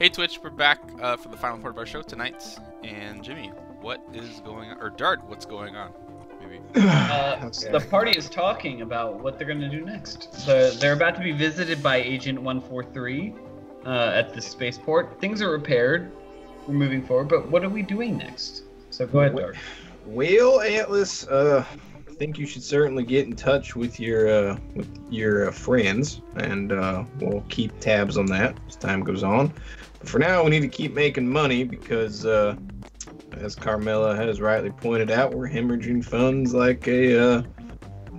Hey Twitch, we're back for the final part of our show tonight. And Jimmy, what is going on? Or Dart, what's going on? Maybe. The party is talking about what they're going to do next. They're about to be visited by Agent 143 at the spaceport. Things are repaired. We're moving forward, but what are we doing next? So go ahead, Dart. Well, Atlas, I think you should certainly get in touch with your friends, and we'll keep tabs on that as time goes on. But for now, we need to keep making money because, as Carmela has rightly pointed out, we're hemorrhaging funds like a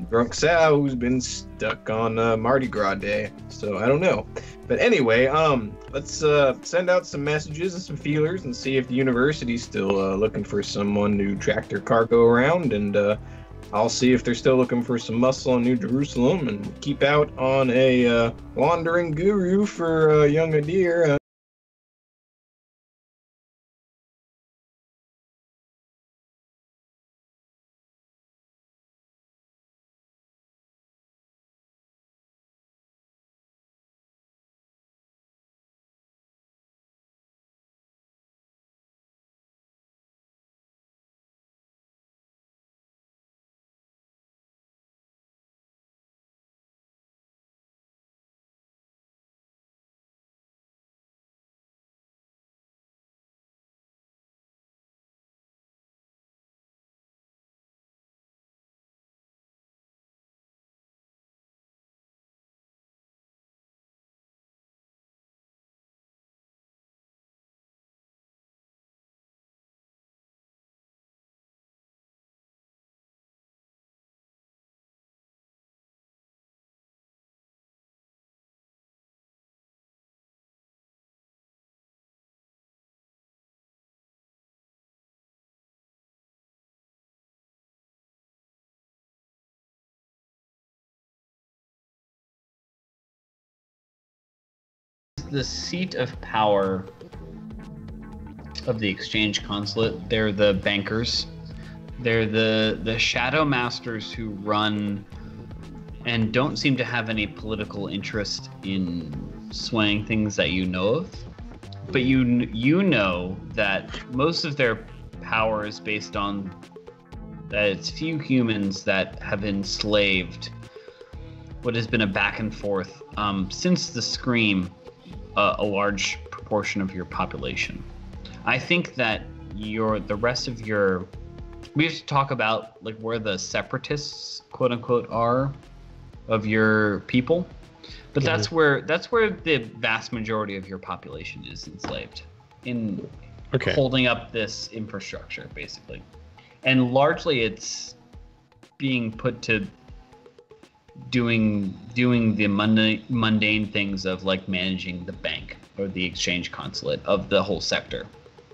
drunk sow who's been stuck on Mardi Gras Day. So I don't know. But anyway, let's send out some messages and some feelers and see if the university's still looking for someone to track their cargo around, and I'll see if they're still looking for some muscle in New Jerusalem, and keep out on a wandering guru for young Adir. The seat of power of the exchange consulate. They're the bankers. They're the shadow masters who run and don't seem to have any political interest in swaying things that you know of. But you know that most of their power is based on that it's few humans that have enslaved what has been a back and forth since the Scream. A large proportion of your population. I think that we have to talk about like where the separatists, quote unquote, are of your people, but that's where the vast majority of your population is enslaved in holding up this infrastructure, basically, and largely it's being put to doing the mundane things of like managing the bank or the exchange consulate of the whole sector.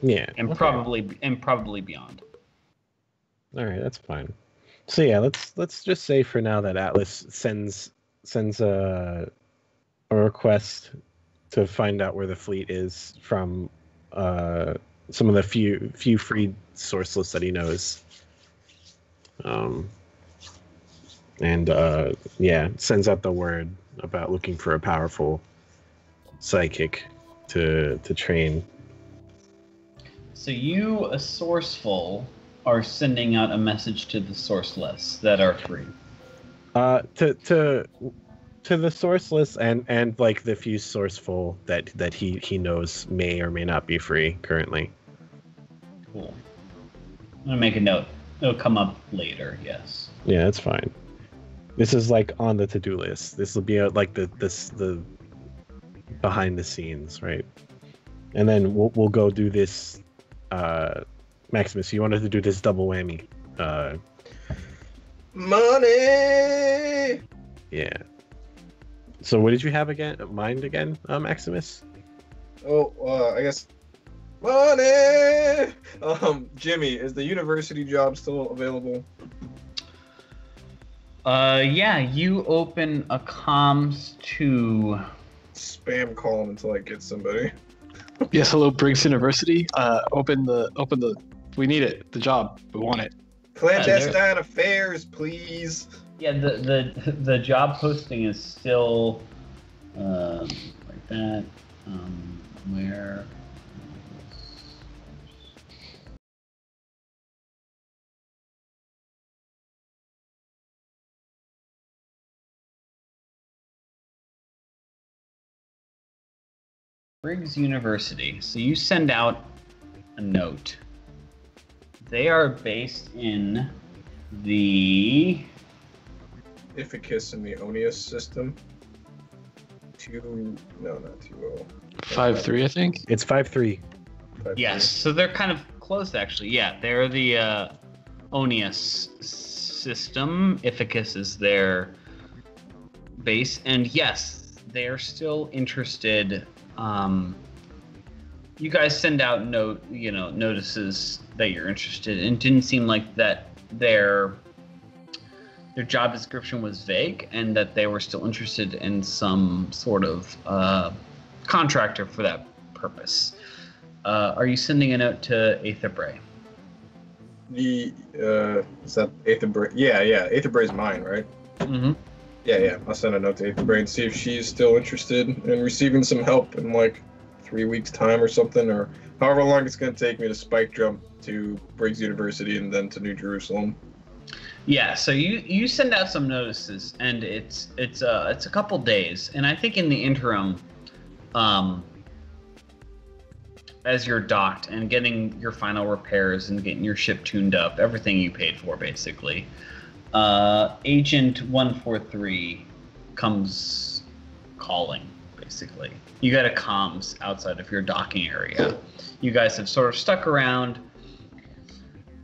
Yeah. And probably beyond. All right, that's fine. So yeah, let's just say for now that Atlas sends a request to find out where the fleet is from some of the few freed source lists that he knows. And sends out the word about looking for a powerful psychic to train. So you, a sourceful, are sending out a message to the sourceless that are free. To the sourceless and like the few sourceful that he knows may or may not be free currently. Cool. I'm gonna make a note. It'll come up later. Yes. Yeah, that's fine. This is like on the to-do list. This will be like the behind the scenes, right? And then we'll go do this. Maximus, you wanted to do this double whammy. Money. Yeah. So what did you have mind again, Maximus? Oh, I guess money. Jimmy, is the university job still available? Yeah, you open a comms to Spam call them until I get somebody. Yes, hello, Briggs University. Open the. We need it. The job. We want it. Clandestine affairs, please. Yeah, the job posting is still like that. Where? Briggs University. So you send out a note. They are based in the Ificus and the Onius system. Not 2-0. 5-3, I think. It's 5-3. Yes, so they're kind of close actually. Yeah, they're the Onius system. Ificus is their base, and yes, they are still interested. You guys send out notices that you're interested, and it didn't seem like that their job description was vague, and that they were still interested in some sort of contractor for that purpose. Are you sending a note to Aether Bray? Is that Aether Bray? Yeah, Aether Bray's mine, right? Mm-hmm. Yeah. I'll send a note to Aether Bray and see if she's still interested in receiving some help in like 3 weeks' time or something, or however long it's going to take me to spike jump to Briggs University and then to New Jerusalem. Yeah, so you send out some notices, and it's a couple days, and I think in the interim, as you're docked and getting your final repairs and getting your ship tuned up, everything you paid for basically, Agent 143 comes calling. Basically, you got a comms outside of your docking area. You guys have sort of stuck around,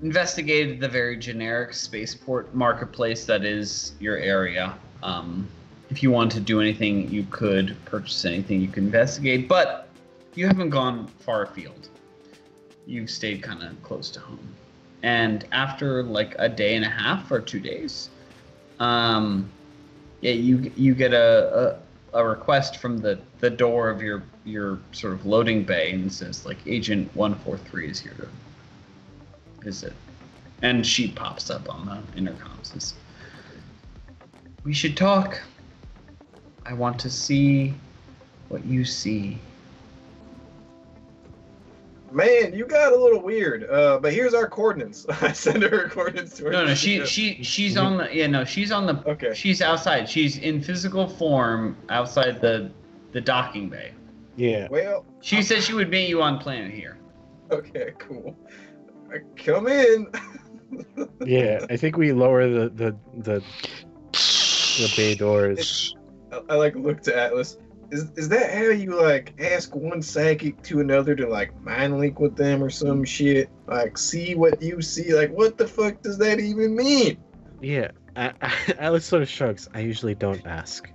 investigated the very generic spaceport marketplace that is your area. If you want to do anything, you could purchase anything, you could investigate, but you haven't gone far afield. You've stayed kind of close to home. And after like a day and a half or 2 days, you get a request from the door of your sort of loading bay, and it says like Agent 143 is here to visit. And she pops up on the intercom, says, "We should talk. I want to see what you see." Man, you got a little weird. But here's our coordinates. I send her coordinates to her. No, she's on the she's on the Okay. She's outside. She's in physical form outside the docking bay. Yeah. Well, She said she would meet you on planet here. okay, cool. Come in. Yeah. I think we lower the bay doors. I like look to Atlas. Is that how you like ask one psychic to another to like mind link with them or some shit? Like see what you see? Like what the fuck does that even mean? Yeah. Alice sort of shrugs. I usually don't ask.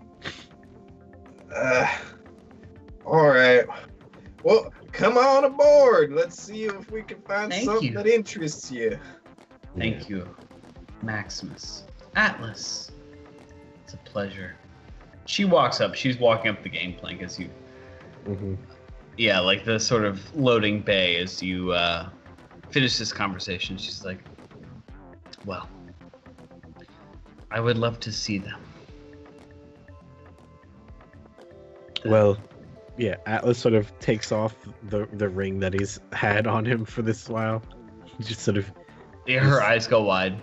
All right. Well, come on aboard. Let's see if we can find Thank something you. that interests you. Thank you, Maximus. Atlas. It's a pleasure. She walks up. She's walking up the gangplank as you. Mm-hmm. Yeah, like the sort of loading bay as you finish this conversation. She's like, "Well, I would love to see them." Well, yeah. Atlas sort of takes off the ring that he's had on him for this while. He just sort of Yeah, her eyes go wide.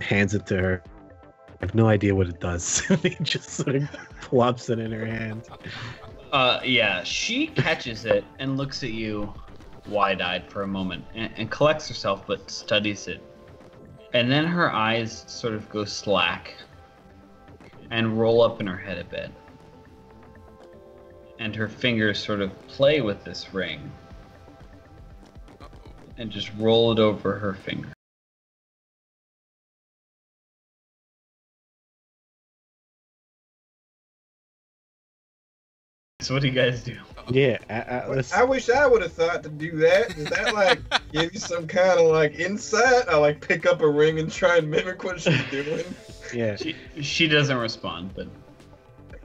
hands it to her. I have no idea what it does. He just sort of plops it in her hand. Yeah, she catches it and looks at you wide-eyed for a moment and collects herself but studies it. And then her eyes sort of go slack and roll up in her head a bit. And her fingers sort of play with this ring and just roll it over her finger. So what do you guys do? Yeah, Atlas. I wish I would have thought to do that. Does that like give you some kind of like insight? I like pick up a ring and try and mimic what she's doing. Yeah, She doesn't respond, but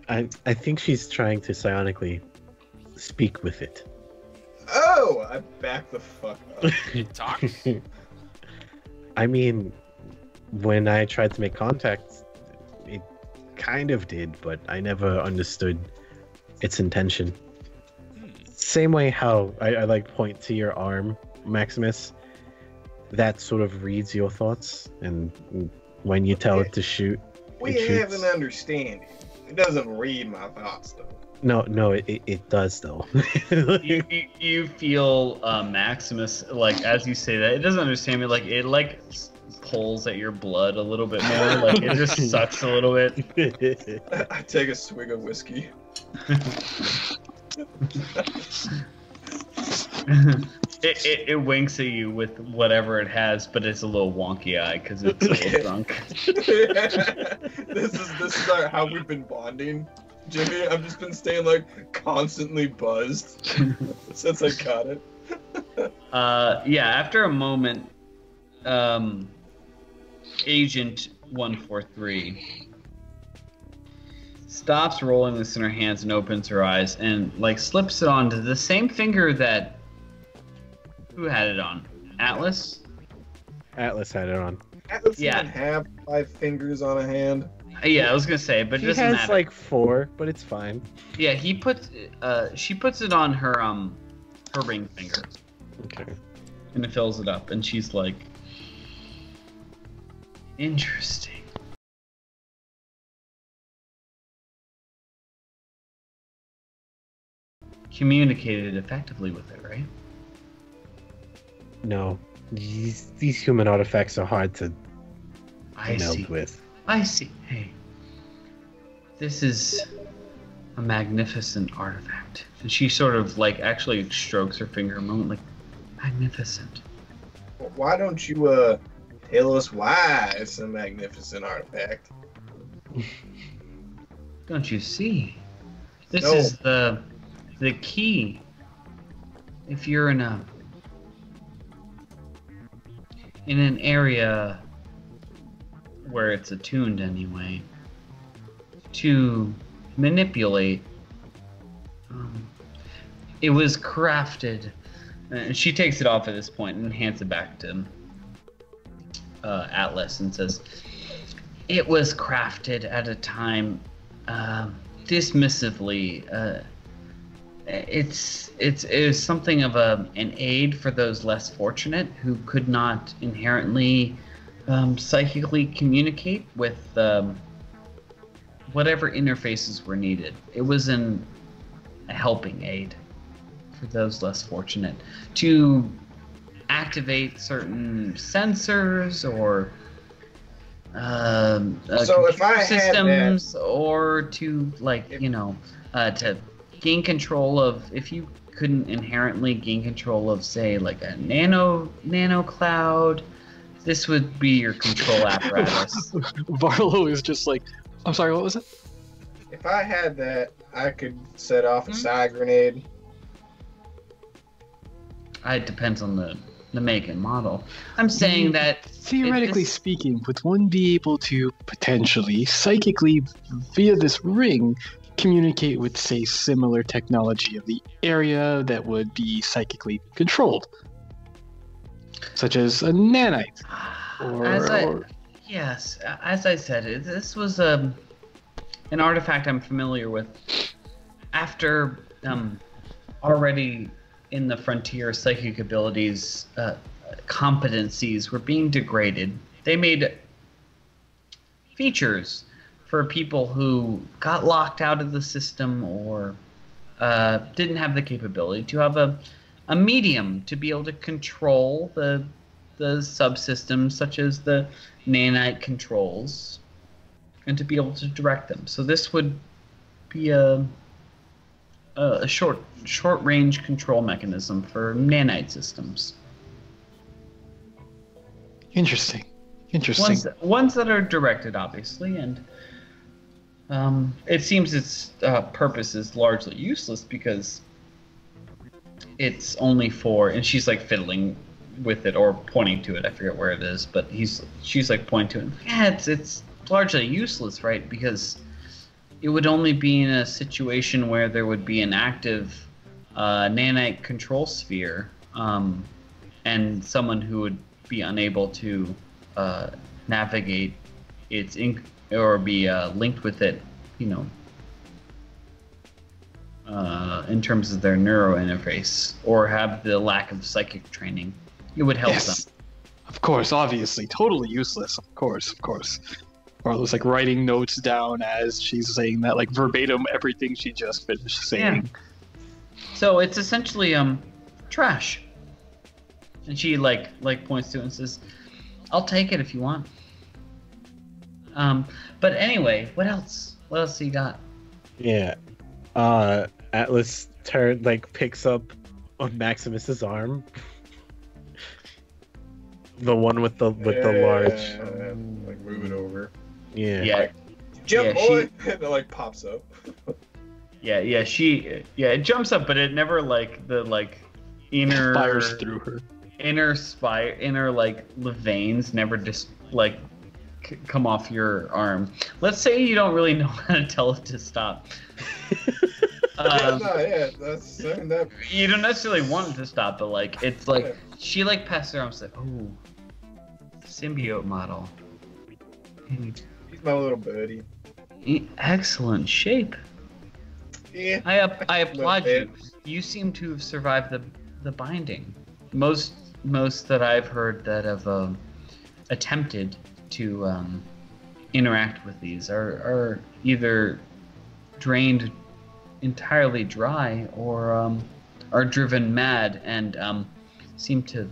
I think she's trying to psionically speak with it. Oh, I back the fuck up. It talks. I mean, when I tried to make contact, it kind of did, but I never understood its intention. Same way how I like point to your arm, Maximus. That sort of reads your thoughts, and when you tell it to shoot, We it have shoots. an understanding. It doesn't read my thoughts, though. No, it does though. You feel Maximus, like, as you say that, it doesn't understand me, like, it, like, pulls at your blood a little bit more, like, it just sucks a little bit. I take a swig of whiskey. It winks at you with whatever it has, but it's a little wonky eye because it's a little drunk. this is how we've been bonding, Jimmy. I've just been staying like constantly buzzed since I caught it. Yeah, after a moment, Agent 143 stops rolling this in her hands and opens her eyes and like slips it onto the same finger that who had it on? Atlas? Atlas had it on. Atlas Yeah. even have 5 fingers on a hand. Yeah, I was gonna say, but it He doesn't has matter. like 4, but it's fine. Yeah, she puts it on her ring finger Okay. and it fills it up and she's like, interesting. Communicated effectively with it, right? No, these human artifacts are hard to I meld see. with. I see. Hey, this is a magnificent artifact. And she sort of like actually strokes her finger a moment, like, magnificent. Why don't you tell us why it's a magnificent artifact? Don't you see? This No. is the key. If you're in an area where it's attuned anyway, to manipulate. It was crafted, and she takes it off at this point and hands it back to Atlas and says, "It was crafted at a time dismissively. It is something of an aid for those less fortunate who could not inherently psychically communicate with whatever interfaces were needed. It was a helping aid for those less fortunate to activate certain sensors or So if I had systems, or to to gain control of, if you couldn't inherently gain control of, say, like a nano cloud, this would be your control apparatus. Barlow is just like, I'm sorry, what was it? If I had that, I could set off a side grenade. It depends on the make and model. I'm saying that Theoretically this- speaking, would one be able to potentially, psychically, via this ring, communicate with, say, similar technology of the area that would be psychically controlled? Such as a nanite. Yes, as I said, this was an artifact I'm familiar with. After already in the frontier, psychic abilities, competencies were being degraded. They made features for people who got locked out of the system or didn't have the capability to have a medium to be able to control the subsystems, such as the nanite controls, and to be able to direct them. So this would be a short range control mechanism for nanite systems. Interesting. Ones that are directed, obviously, and it seems its purpose is largely useless because it's only for, and she's like fiddling with it or pointing to it. I forget where it is, but she's like pointing to it. Yeah, it's largely useless, right? Because it would only be in a situation where there would be an active nanite control sphere, and someone who would be unable to navigate its or be linked with it, in terms of their neuro interface or have the lack of psychic training. It would help them. Of course, obviously. Totally useless. Of course, of course. Marlo's like writing notes down as she's saying that, like verbatim everything she just finished saying. So it's essentially trash. And she like points to it and says, "I'll take it if you want." But anyway, what else? What else do you got? Yeah. Atlas picks up on Maximus's arm. The one with the large. Like move it over. Yeah. Yeah. Jump, Yeah, boy! And it like pops up. Yeah, it jumps up, but it never inner Fires through her. inner the veins never just come off your arm. Let's say you don't really know how to tell it to stop. That. You don't necessarily want it to stop, but it's she passes her arm and says, "Oh, symbiote model. He's my little buddy. Excellent shape. Yeah. I applaud you. You seem to have survived the binding. Most that I've heard that have attempted to interact with these are either drained entirely dry or are driven mad and seem to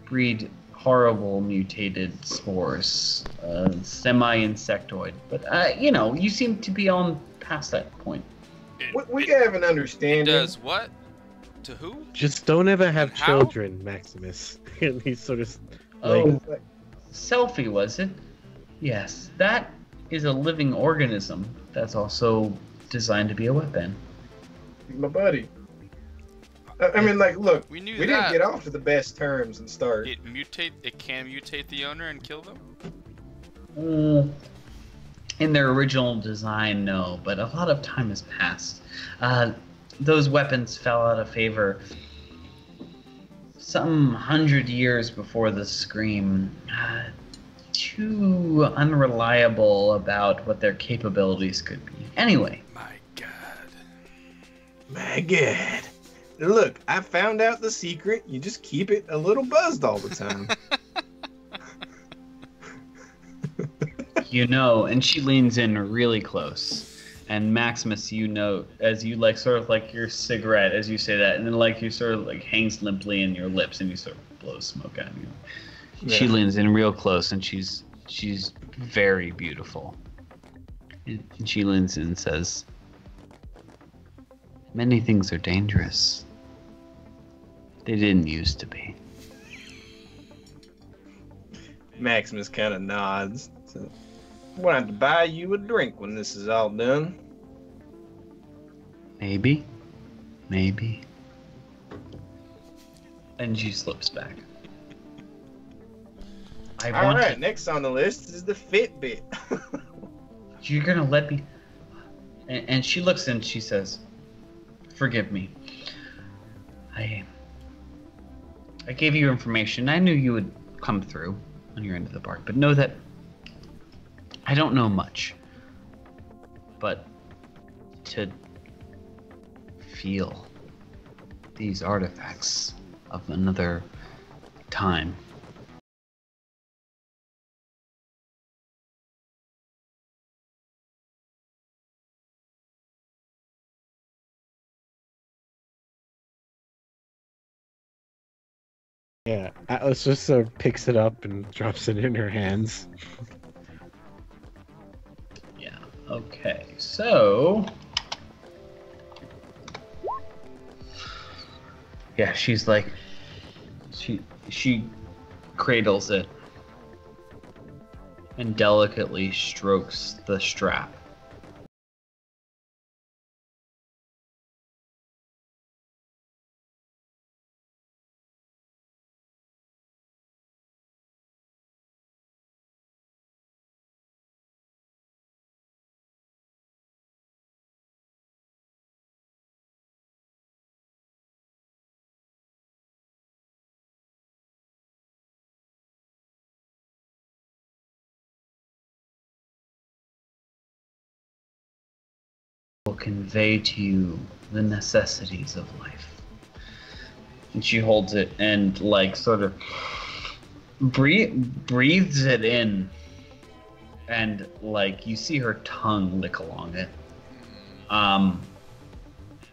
breed horrible mutated spores, semi-insectoid. But you seem to be on past that point. We have an understanding. It does what? To who? Just don't ever have And how? children, Maximus. And he's sort of Oh, selfie was it? Yes, that is a living organism that's also designed to be a weapon. He's my buddy. I mean, look, We knew we that. didn't get off to the best terms and start. It can mutate the owner and kill them? In their original design, no, but a lot of time has passed. Those weapons fell out of favor some 100 years before the Scream. Too unreliable about what their capabilities could be. Anyway. My God. My God. Look, I found out the secret. You just keep it a little buzzed all the time. And she leans in really close. And Maximus, as you your cigarette as you say that, and then you sort of hangs limply in your lips and you sort of blow smoke at you. Yeah. She leans in real close and she's very beautiful. And she leans in and says, "Many things are dangerous. They didn't used to be." Maximus kind of nods. So, I'm gonna have to buy you a drink when this is all done. Maybe. And she slips back. All right, next on the list is the Fitbit. You're gonna let me... And she looks and she says, "Forgive me. I gave you information. I knew you would come through on your end of the bark, but know that I don't know much. But to feel these artifacts of another time." Yeah, Atlas just sort of picks it up and drops it in her hands. Yeah. Okay. So. Yeah, she's like. She cradles it and delicately strokes the strap. convey to you the necessities of life. And she holds it and like sort of breathes it in, and like you see her tongue lick along it. And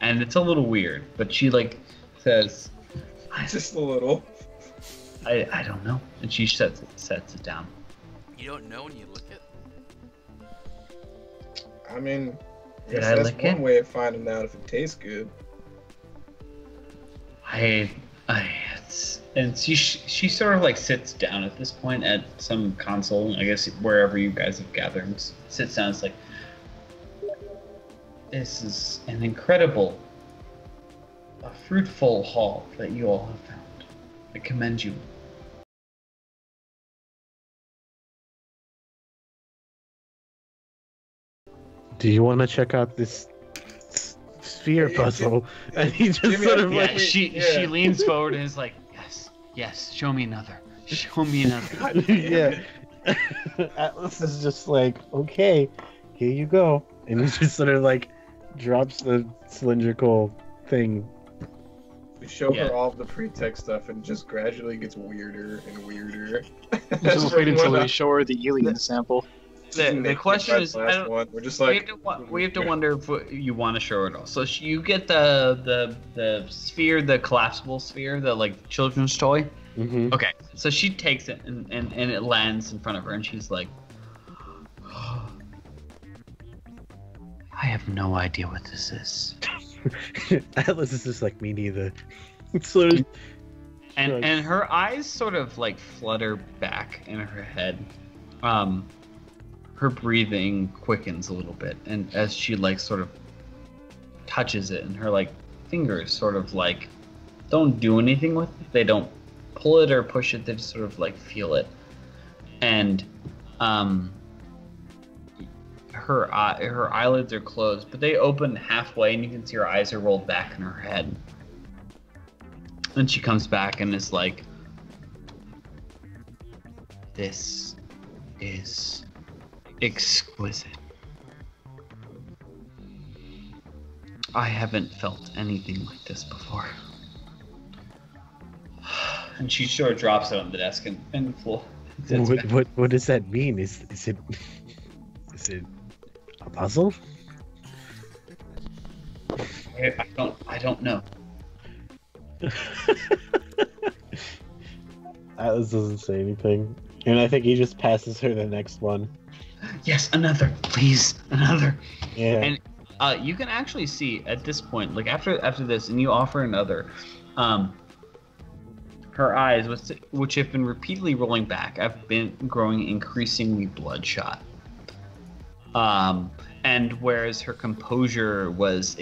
it's a little weird, but she like says, Just a little. I don't know. And she sets it down. You don't know when you lick it? I mean, Did guess I that's lick one it? way of finding out if it tastes good. And she sort of like sits down at this point at some console, I guess wherever you guys have gathered, and sits down. It's like, this is an incredible, a fruitful haul that you all have found. I commend you. Do you want to check out this sphere puzzle? And he just Jimmy, sort of yeah, like, She leans forward and is like, yes, show me another. Show me another. yeah. Atlas is just like, okay, here you go. And he just sort of like drops the cylindrical thing. We show Yeah. her all of the pretext stuff, and just gradually gets weirder and weirder. Just wait until we show her the alien sample. The question is, I don't, one. We're just we like, have to wonder if you want to show it all. So you get the sphere, the collapsible sphere, the like children's toy. Mm-hmm. Okay, so she takes it and it lands in front of her, and she's like, I have no idea what this is. Atlas is just like, me neither. Sort of, And her eyes sort of like flutter back in her head. Her breathing quickens a little bit, and as she like sort of touches it, and her like fingers sort of like don't do anything with it. They don't pull it or push it. They just sort of like feel it. And her eyelids are closed, but they open halfway, and you can see her eyes are rolled back in her head. And she comes back and is like, this is exquisite. I haven't felt anything like this before. And she sort of drops it on the desk and floor. what does that mean? Is it a puzzle? I don't know. Atlas doesn't say anything, and I think he just passes her the next one. Yes, another, please, another. Yeah. And you can actually see at this point, like after this, and you offer another, her eyes, which have been repeatedly rolling back, have been growing increasingly bloodshot. And whereas her composure was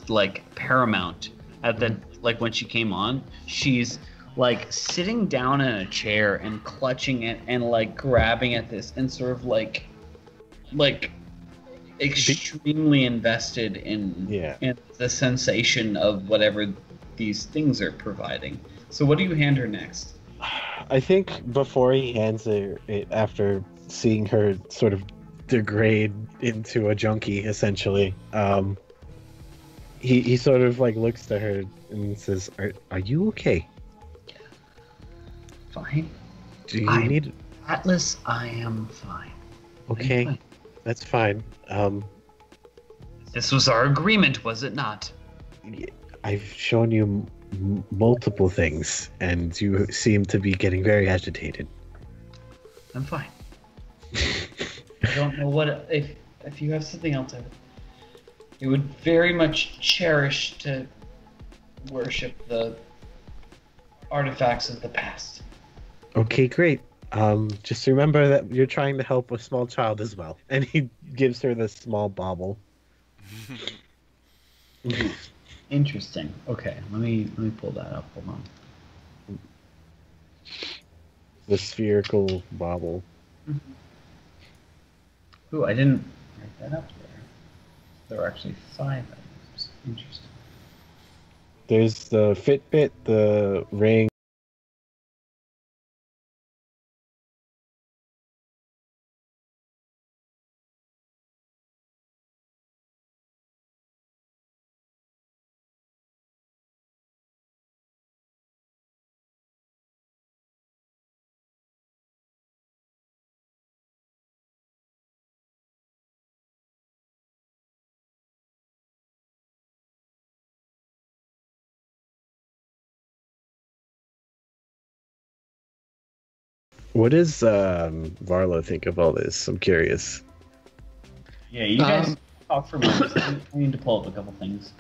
like paramount at the like when she came on, she's like sitting down in a chair and clutching it and like grabbing at this and sort of like extremely invested in the sensation of whatever these things are providing. So what do you hand her next? I think before he hands her it, after seeing her sort of degrade into a junkie, essentially, he sort of like looks to her and says, "Are you okay? Fine. Do you need Atlas? I am fine. Okay, I'm fine. that's fine. This was our agreement, was it not? I've shown you multiple things, and you seem to be getting very agitated." I'm fine. I don't know what if you have something else I would very much cherish to worship the artifacts of the past. Okay, great. Just remember that you're trying to help a small child as well. And he gives her this small bauble. Interesting. Okay, let me pull that up. Hold on. The spherical bauble. Ooh, I didn't write that up there. There were actually 5 items. Interesting. There's the Fitbit, the ring, What does Varlo think of all this? I'm curious. Yeah, you guys talk for a moment. I need to pull up a couple things.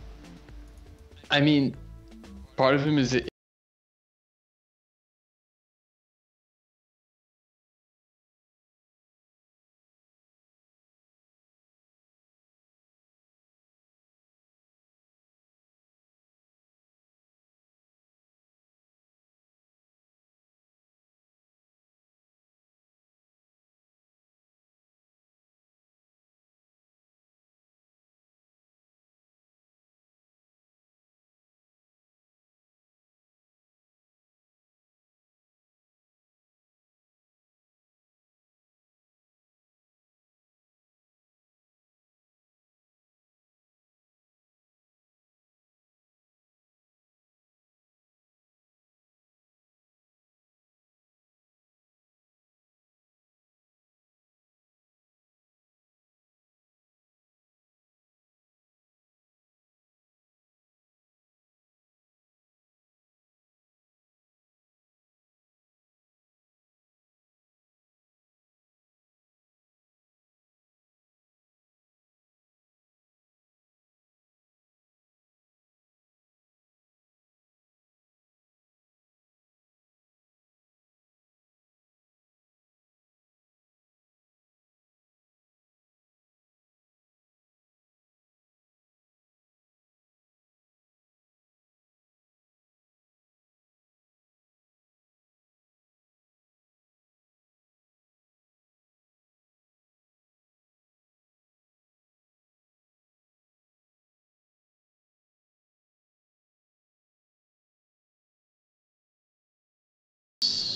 I mean, part of him is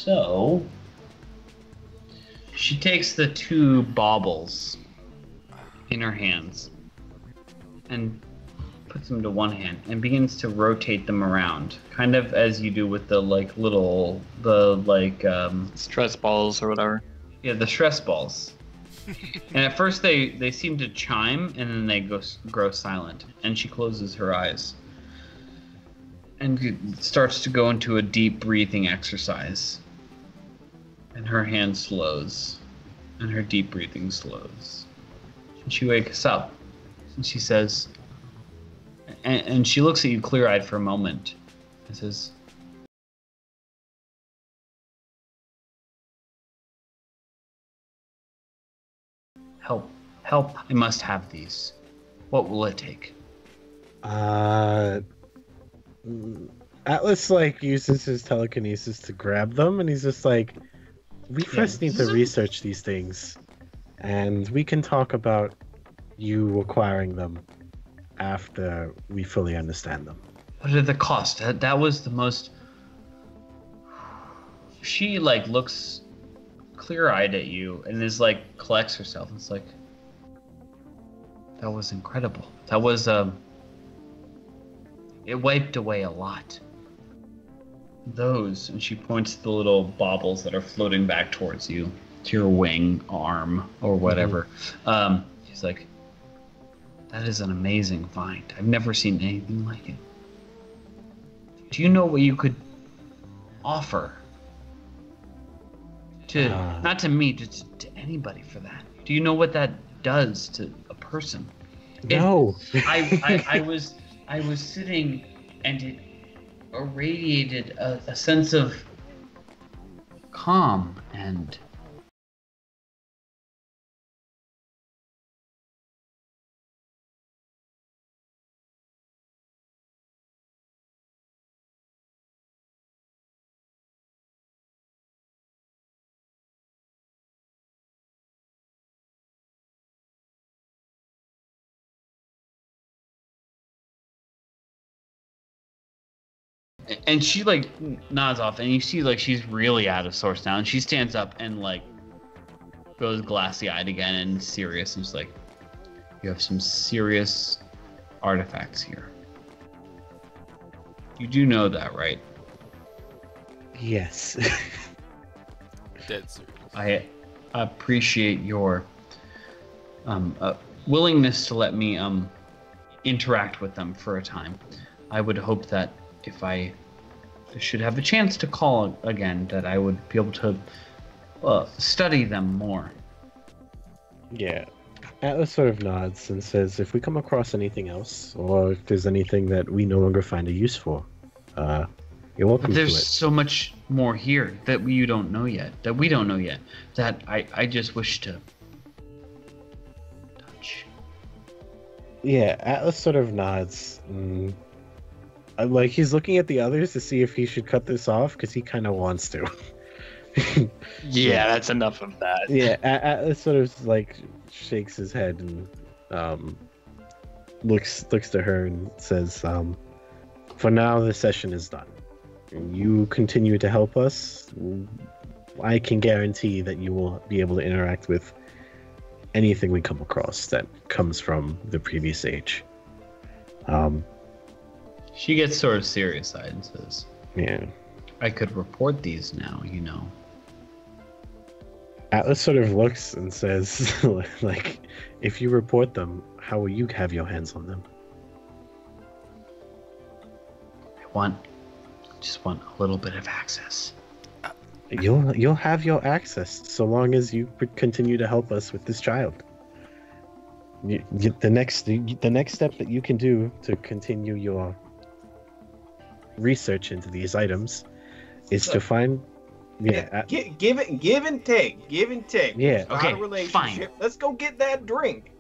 So, she takes the two baubles in her hands and puts them to one hand and begins to rotate them around, kind of as you do with the stress balls or whatever. yeah, the stress balls. And at first they seem to chime, and then they grow silent, and she closes her eyes and starts to go into a deep breathing exercise. And her hand slows, and her deep breathing slows. And she wakes up, and she says, and she looks at you clear-eyed for a moment, and says, "Help, help, I must have these. What will it take?" Atlas uses his telekinesis to grab them, and he's just like, we first need to research these things, and we can talk about you acquiring them after we fully understand them. What are the cost? That was the most... She looks clear-eyed at you and is collects herself. It's like, that was incredible. That was it wiped away a lot. Those, and she points to the little baubles that are floating back towards you, to your wing, arm, or whatever. She's like, that is an amazing find. I've never seen anything like it. Do you know what you could offer to, not to me, to anybody for that? Do you know what that does to a person? No. I was sitting, and it irradiated a sense of calm and and she nods off, and you see she's really out of sorts now, and she stands up and goes glassy-eyed again and serious, and she's like, you have some serious artifacts here. You do know that, right? Yes. Dead serious. I appreciate your willingness to let me interact with them for a time. I would hope that if I should have a chance to call again, that I would be able to study them more. Yeah. Atlas sort of nods and says, if we come across anything else, or if there's anything that we no longer find a use for, you're welcome But to there's it. so much more here that you don't know yet, that we don't know yet, that I just wish to touch. Yeah, Atlas sort of nods. Like, he's looking at the others to see if he should cut this off, because he kind of wants to. Yeah, that's enough of that. Yeah, Atlas sort of, like, shakes his head and looks to her and says, for now, the session is done. You continue to help us. I can guarantee that you will be able to interact with anything we come across that comes from the previous age. She gets sort of serious-eyed and says, Yeah. I could report these now, you know. Atlas sort of looks and says, like, if you report them, how will you have your hands on them? I just want a little bit of access. You'll have your access so long as you continue to help us with this child. The next step that you can do to continue your research into these items is to find. Yeah. Give and take. Yeah. Not Okay, a relationship. fine. Let's go get that drink.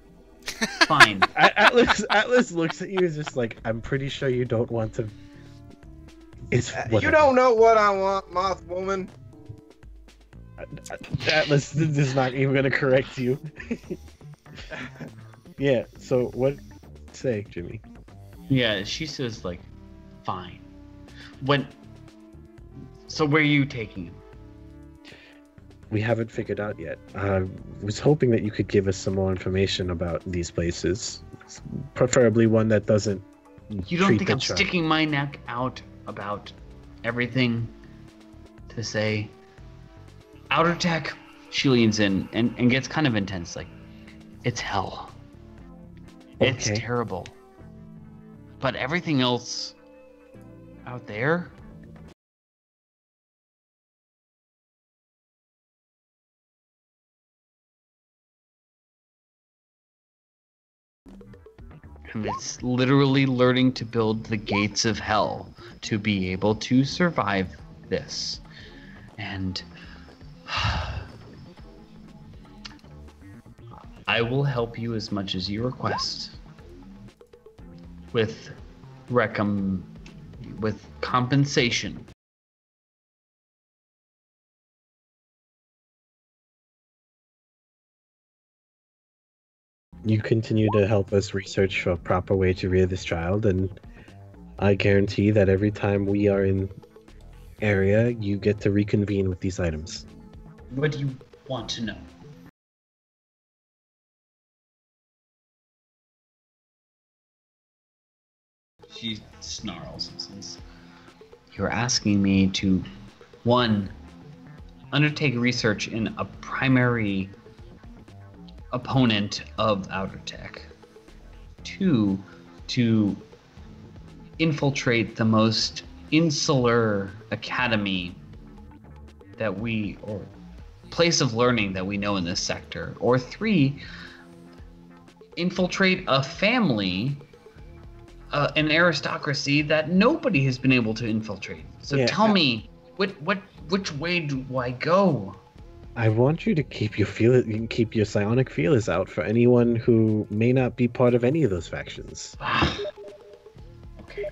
Fine. Atlas looks at you as just like, I'm pretty sure you don't want to. It's You whatever. don't know what I want, moth woman. Atlas is not even going to correct you. Yeah. So what say, Jimmy? Yeah, she says, like, fine. So where are you taking him? We haven't figured out yet. I was hoping that you could give us some more information about these places, preferably one that doesn't. You don't treat think the I'm child. sticking my neck out about everything to say? Outer Tech, she leans in and gets kind of intense, like, it's hell. It's Okay. terrible. But everything else out there? And it's literally learning to build the gates of hell to be able to survive this. And I will help you as much as you request with compensation. You continue to help us research a proper way to rear this child, and I guarantee that every time we are in area, you get to reconvene with these items. What do you want to know? She snarls and says, you're asking me to, one, undertake research in a primary opponent of Outer Tech. Two, to infiltrate the most insular academy or place of learning that we know in this sector. Or three, infiltrate a family, an aristocracy that nobody has been able to infiltrate. So Yeah, tell me, which way do I go? I want you to keep your psionic feelers out for anyone who may not be part of any of those factions. Okay.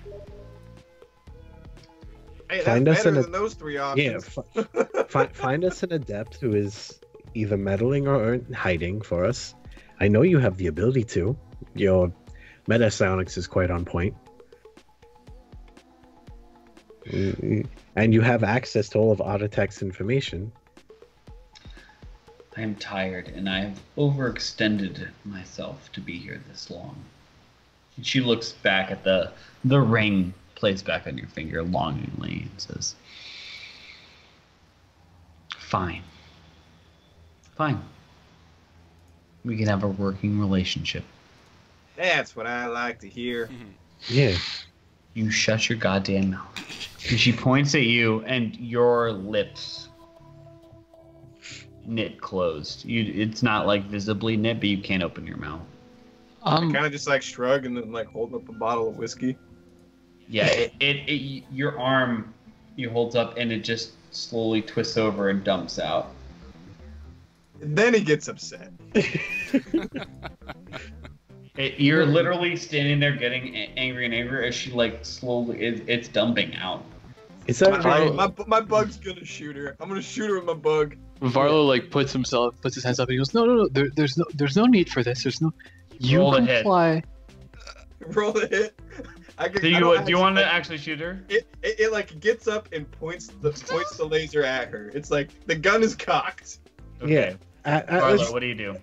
Hey, Find that's us better in a- than those three Yeah, options. find us an adept who is either meddling or hiding for us. I know you have the ability to. Your meta psionics is quite on point. And you have access to all of Autotech's information. I am tired and I have overextended myself to be here this long. And she looks back at the ring placed back on your finger longingly and says, fine. Fine. We can have a working relationship. That's what I like to hear. Yeah. You shut your goddamn mouth. And she points at you and your lips knit closed. It's not like visibly knit, but you can't open your mouth. I kind of just like shrug and then like hold up a bottle of whiskey. Yeah, your arm you holds up and it just slowly twists over and dumps out. And then he gets upset. You're literally standing there getting angry and angry as she like slowly it's dumping out. Is that My bug's gonna shoot her. I'm gonna shoot her with my bug. Varlo like puts his hands up and he goes, no, there's no need for this. There's no. You Roll the hit. comply. Roll the hit. Do you want to actually shoot her? It like gets up and points the laser at her. It's like the gun is cocked. Okay. Yeah. Varlo, what do you do?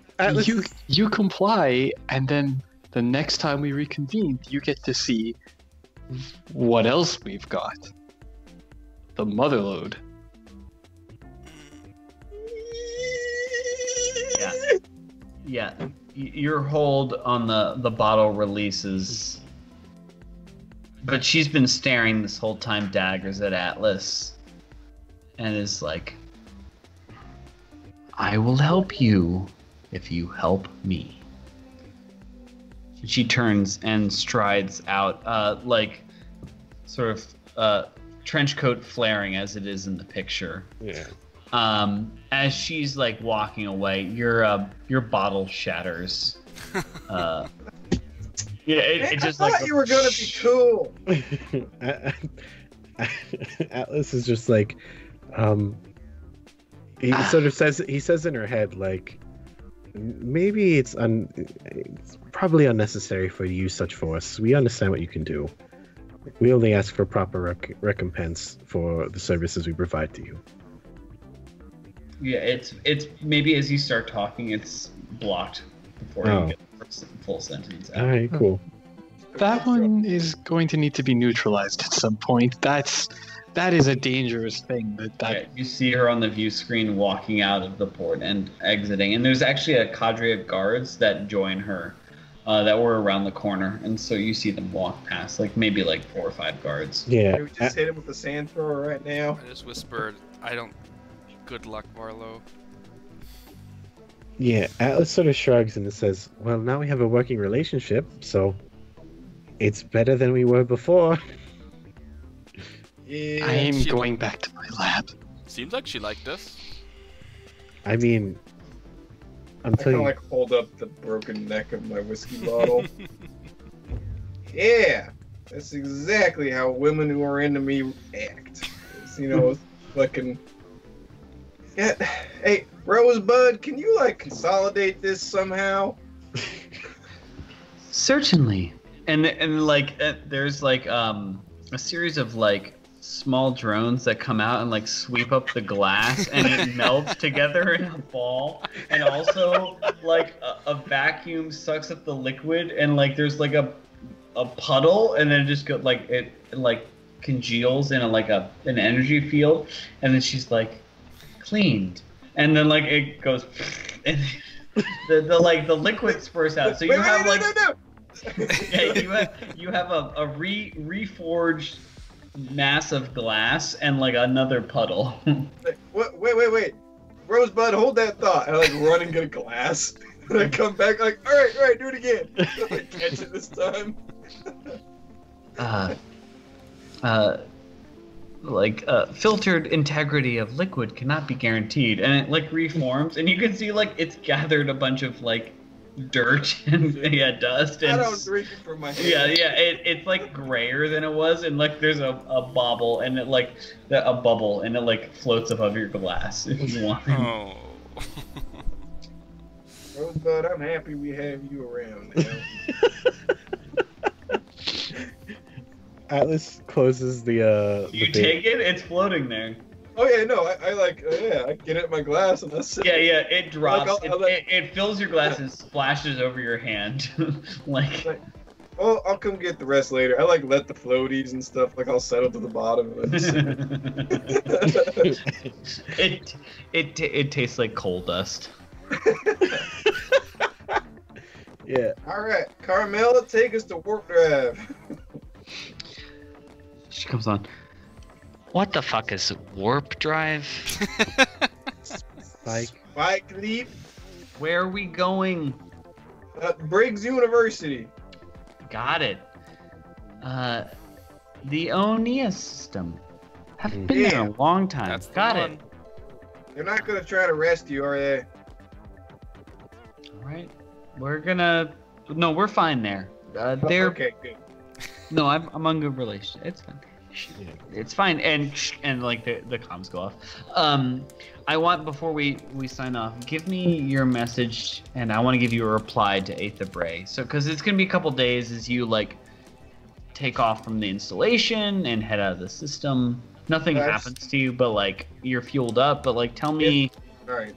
You comply, and then the next time we reconvene, you get to see what else we've got. The motherlode. Yeah. Your hold on the bottle releases. But she's been staring this whole time daggers at Atlas. And is like, I will help you if you help me. She turns and strides out, like sort of trench coat flaring as it is in the picture. Yeah. As she's like walking away, your bottle shatters. Yeah, it just I like thought you were gonna be cool. Atlas is just like, he sort of says in her head like, maybe it's probably unnecessary for you to use such force. We understand what you can do. We only ask for proper recompense for the services we provide to you. Yeah, it's maybe as you start talking, it's blocked before you get the full sentence out. All right, cool. That one is going to need to be neutralized at some point. That is a dangerous thing. Yeah, you see her on the view screen walking out of the port and exiting, and there's actually a cadre of guards that join her that were around the corner, and so you see them walk past, like maybe like 4 or 5 guards. Yeah. Maybe we just hit him with the sand thrower right now. I just whispered, good luck, Varlo. Yeah, Atlas sort of shrugs and says, well, now we have a working relationship, so it's better than we were before. Yeah. I am going back to my lab. Seems like she liked us. I mean, I'm I kind telling of you, like hold up the broken neck of my whiskey bottle. Yeah, that's exactly how women who are into me act. It's, fucking. Yeah. Hey, Rosebud, can you like consolidate this somehow? Certainly. And like there's like a series of like small drones that come out and like sweep up the glass and it melts together in a ball, and also like a vacuum sucks up the liquid and like there's like a puddle and then it just go like it like congeals in an energy field, and then she's like cleaned, and then like it goes and the liquid spurs out, so you have like yeah, you have a reforged mass of glass and like another puddle. Wait. Rosebud, hold that thought. And I like run and get a glass. And I come back like, all right, do it again. I catch it this time. Filtered integrity of liquid cannot be guaranteed, and it like reforms, and you can see like it's gathered a bunch of like dirt and dust, and I don't drink it from my hand. it's like grayer than it was, and like there's a bobble and it like a bubble and it like floats above your glass if you want. Oh. Rosebud, I'm happy we have you around now. Atlas closes the. You take it, it's floating there. Oh yeah, no, I get it in my glass and that's it. Yeah, it drops. Like, it fills your glass and splashes over your hand, like. Well, I'll come get the rest later. I like let the floaties and stuff. Like I'll settle to the bottom. It tastes like coal dust. Yeah. All right, Carmela, take us to warp drive. She comes on. What the fuck is warp drive? Spike. Spike Leap, Where are we going? Briggs University. Got it. The Onia system. Haven't been there in a long time. That's the Got one. it. They're not gonna try to arrest you, are they? All right. We're gonna. No, we're fine there. They're. Okay, good. No, I'm on good relation. It's fine. It's fine. And like the comms go off. I want, before we sign off, give me your message, and I want to give you a reply to Aether Bray. So, because it's gonna be a couple days as you like take off from the installation and head out of the system. Nothing happens to you, but like you're fueled up. But like, tell me. All right,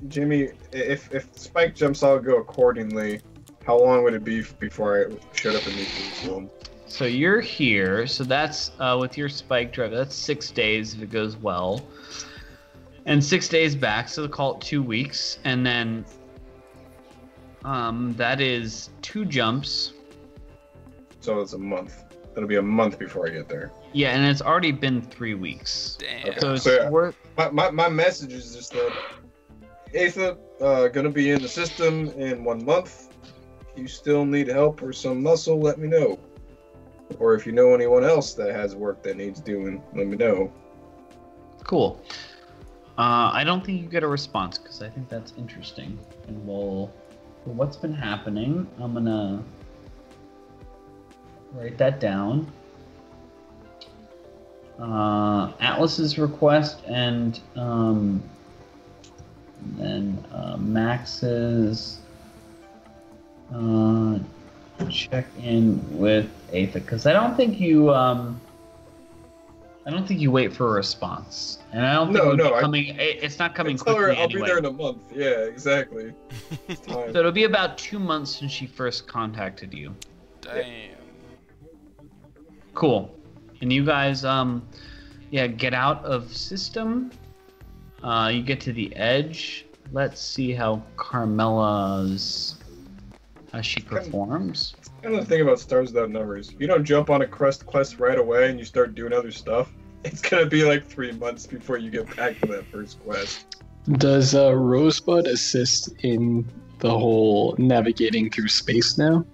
Jimmy. If Spike jumps all go accordingly, how long would it be before I showed up in the room? So you're here. So that's with your spike drive. That's 6 days if it goes well, and 6 days back. So call it 2 weeks, and then that is 2 jumps. So it's a month. It'll be a month before I get there. Yeah, and it's already been 3 weeks. Damn. Okay. So it's So, yeah. worth. My message is just that Aether gonna be in the system in 1 month. If you still need help or some muscle, let me know. Or if you know anyone else that has work that needs doing, let me know. Cool. I don't think you get a response because I think that's interesting. And we'll. For what's been happening, I'm gonna write that down. Atlas's request and then Max's check in with Aether, because I don't think you wait for a response, and I don't think it's not coming Tell her quickly I'll be anyway. there in a month. Yeah, exactly. It's time. So it'll be about 2 months since she first contacted you. Damn. Cool. And you guys, get out of system. You get to the edge. Let's see how she performs. Kind of the thing about Stars Without Numbers. If you don't jump on a quest right away and you start doing other stuff, it's gonna be like 3 months before you get back to that first quest. Does Rosebud assist in the whole navigating through space now?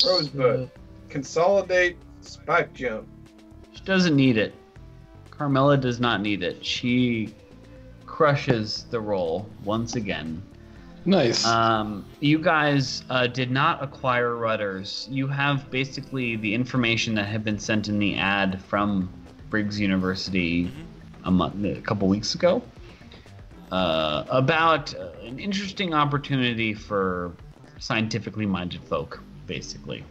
Rosebud, consolidate, spike jump. She doesn't need it. Carmela does not need it. She crushes the role once again. Nice. You guys did not acquire rudders. You have basically the information that had been sent in the ad from Briggs University a couple weeks ago about an interesting opportunity for scientifically minded folk, basically.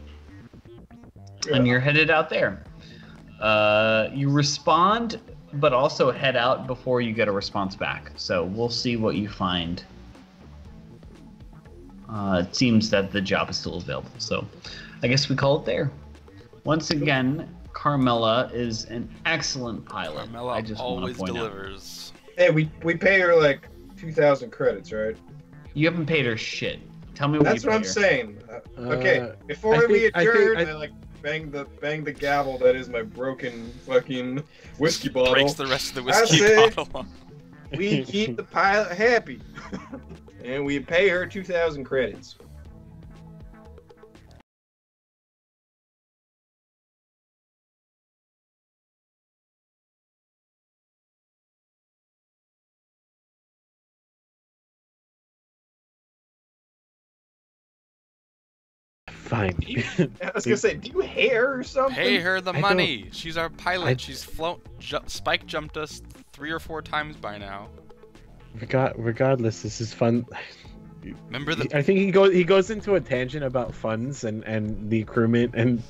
Yeah. And you're headed out there. You respond, but also head out before you get a response back. So we'll see what you find. It seems that the job is still available, so I guess we call it there. Once again, Carmela is an excellent pilot. Carmela I just want always to point delivers. Hey, we pay her like 2,000 credits, right? out. You haven't paid her shit. Tell me what That's you what paid I'm her. saying. Okay, before I we think- adjourn, I I like bang the gavel that is my broken fucking whiskey bottle. Breaks the rest of the I whiskey say- bottle. We keep the pilot happy, and we pay her 2,000 credits. Fine. I was gonna say, do you hair or something? Pay her the I money. She's our pilot. I- She's Spike jumped us 3 or 4 times by now. Regardless, this is fun. Remember the I think he goes into a tangent about funds and the crewment and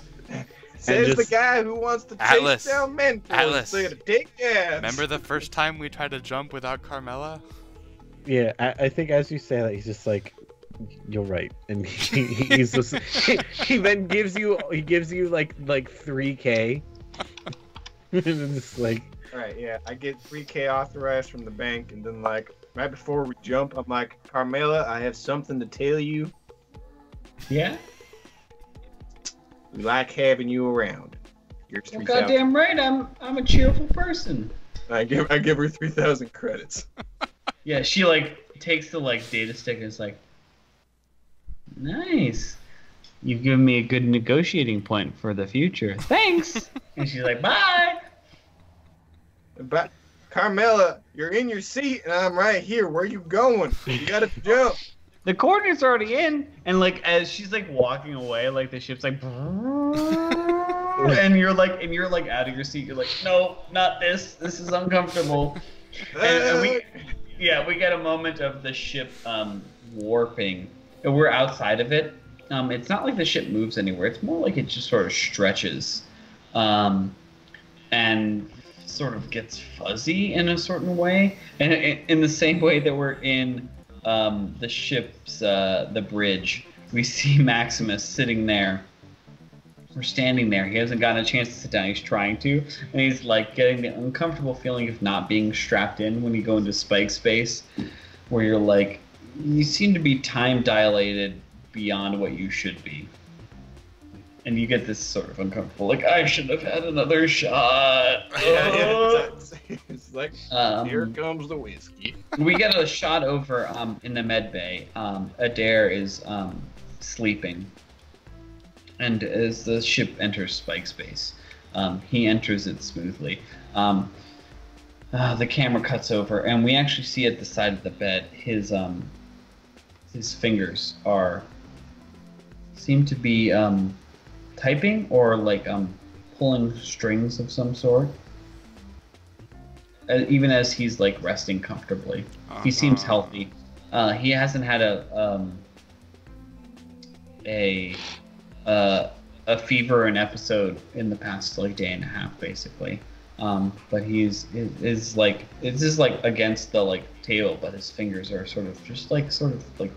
Says and the just- guy who wants to chase Atlas. down mentors. Atlas. So you gotta take gas. remember the first time we tried to jump without Carmela? yeah. I think as you say that, he's just like, you're right, and he's just he then gives you like 3K. And it's like, Alright, yeah, I get 3K authorized from the bank, and then like right before we jump, I'm like, Carmela, I have something to tell you. Yeah? We like having you around. Here's Well, 3,000. goddamn right, I'm a cheerful person. I give her 3,000 credits. Yeah, she like takes the like data stick and is like, nice. You've given me a good negotiating point for the future. Thanks. And she's like, bye. But Carmela, you're in your seat and I'm right here. Where you going? You gotta jump. The coordinates are already in, and like as she's like walking away, like the ship's like, and you're like out of your seat. You're like, no, not this. This is uncomfortable. And we get a moment of the ship warping, and we're outside of it. It's not like the ship moves anywhere. It's more like it just sort of stretches, and sort of gets fuzzy in a certain way, and in the same way that we're in the ship's the bridge. We see Maximus sitting there. We're standing there. He hasn't gotten a chance to sit down. He's trying to, and he's like getting the uncomfortable feeling of not being strapped in when you go into spike space, where you're like, you seem to be time dilated beyond what you should be. And you get this sort of uncomfortable, like, I should have had another shot. Yeah. It's like, here comes the whiskey. We get a shot over in the med bay. Adair is sleeping. And as the ship enters spike space, he enters it smoothly. The camera cuts over, and we actually see at the side of the bed his fingers seem to be typing or like pulling strings of some sort. Even as he's like resting comfortably, he seems healthy. He hasn't had a fever or an episode in the past like day and a half, basically. But is like it's just like against the like table, but his fingers are sort of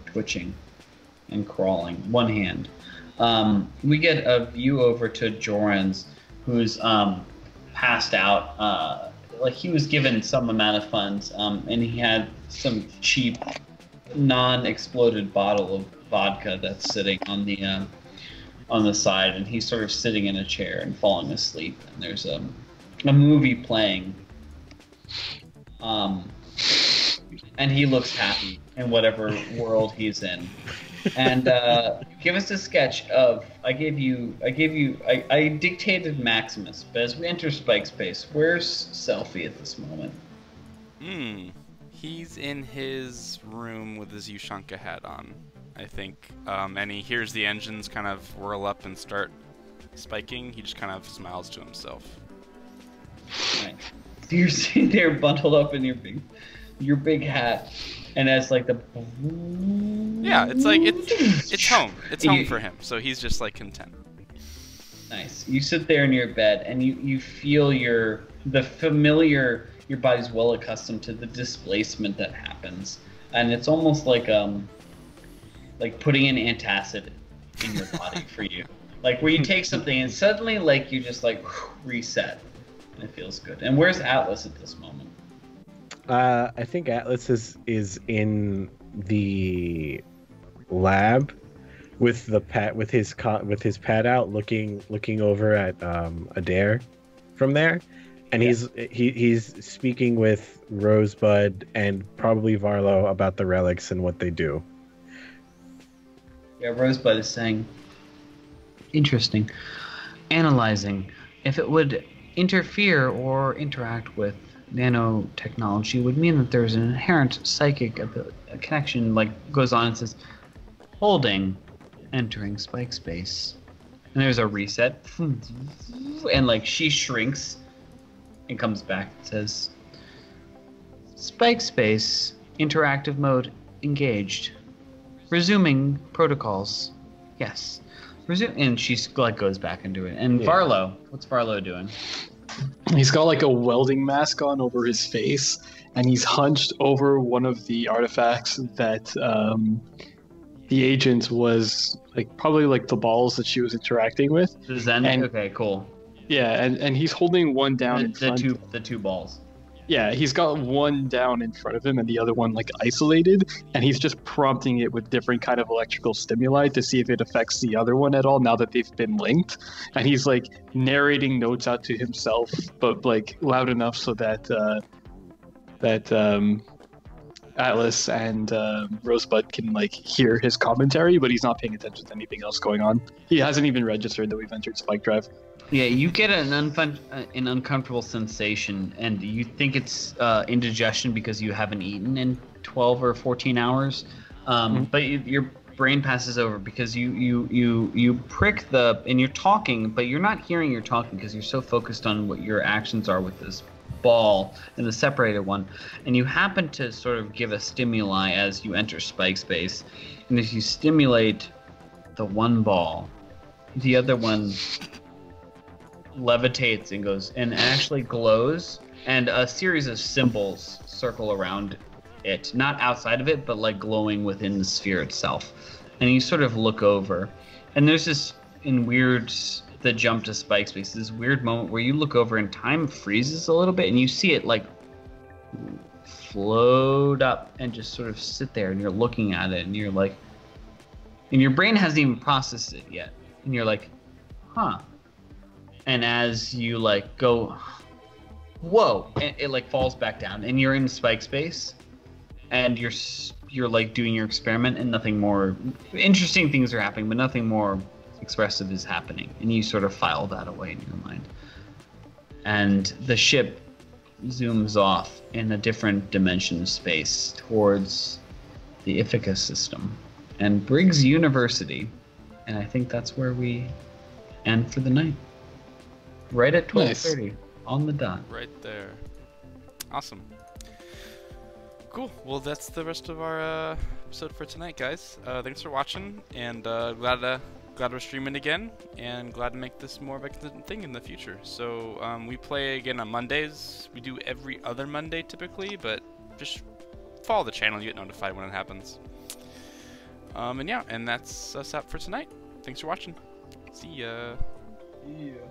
twitching and crawling. One hand. We get a view over to Joran's, who's passed out. Like he was given some amount of funds, and he had some cheap, non-exploded bottle of vodka that's sitting on the side, and he's sort of sitting in a chair and falling asleep. And there's a movie playing, and he looks happy in whatever world he's in. And give us a sketch of. I dictated Maximus, but as we enter spike space, where's Selfie at this moment? He's in his room with his Ushanka hat on, I think. And he hears the engines kind of whirl up and start spiking. He just kind of smiles to himself. Right. So you're sitting there bundled up in your big hat, and as like the it's like it's home. It's home for him. So he's just like content. Nice. You sit there in your bed, and you feel your body's well accustomed to the displacement that happens, and it's almost like putting an antacid in your body for you, like where you take something and suddenly like you just like reset, and it feels good. And where's Atlas at this moment? I think Atlas is in the lab with his pad out, looking over at Adair from there, and he's speaking with Rosebud and probably Varlo about the relics and what they do. Yeah, Rosebud is saying, interesting. Analyzing if it would interfere or interact with nanotechnology would mean that there's an inherent psychic connection, like goes on and says, holding, entering spike space. And there's a reset, and like she shrinks and comes back and says, spike space, interactive mode engaged. Resuming protocols. Yes. And she like goes back into it. And Varlo, what's Varlo doing? He's got like a welding mask on over his face, and he's hunched over one of the artifacts that the agent was like, probably like the balls that she was interacting with. The Zen? Okay, cool. Yeah, and he's holding one down in front. The two balls. Yeah, he's got one down in front of him and the other one like isolated, and he's just prompting it with different kind of electrical stimuli to see if it affects the other one at all now that they've been linked. And he's like narrating notes out to himself, but like loud enough so that Atlas and Rosebud can like hear his commentary, but he's not paying attention to anything else going on. He hasn't even registered that we've entered Spike Drive. Yeah, you get an uncomfortable sensation, and you think it's indigestion because you haven't eaten in 12 or 14 hours. But your brain passes over because you prick and you're talking, but you're not hearing you're talking because you're so focused on what your actions are with this ball and the separated one. And you happen to sort of give a stimuli as you enter Spike space. And if you stimulate the one ball, the other one levitates and goes and actually glows, and a series of symbols circle around it, not outside of it, but like glowing within the sphere itself. And you sort of look over, and there's this the jump to Spike space, this weird moment where you look over and time freezes a little bit, and you see it like float up and just sort of sit there, and you're looking at it, and you're like, and your brain hasn't even processed it yet, and you're like, huh. And as you like go, whoa, it like falls back down, and you're in Spike space, and you're like doing your experiment, and nothing more interesting things are happening, but nothing more expressive is happening, and you sort of file that away in your mind. And the ship zooms off in a different dimension of space towards the Ithaca system and Briggs University, and I think that's where we end for the night. Right at 12:30 on the dot. Right there. Awesome. Cool. Well, that's the rest of our episode for tonight, guys. Thanks for watching, and glad we're streaming again, and glad to make this more of a consistent thing in the future. So we play again on Mondays. We do every other Monday typically, but just follow the channel, you get notified when it happens. And yeah, and that's us out for tonight. Thanks for watching. See ya. Yeah.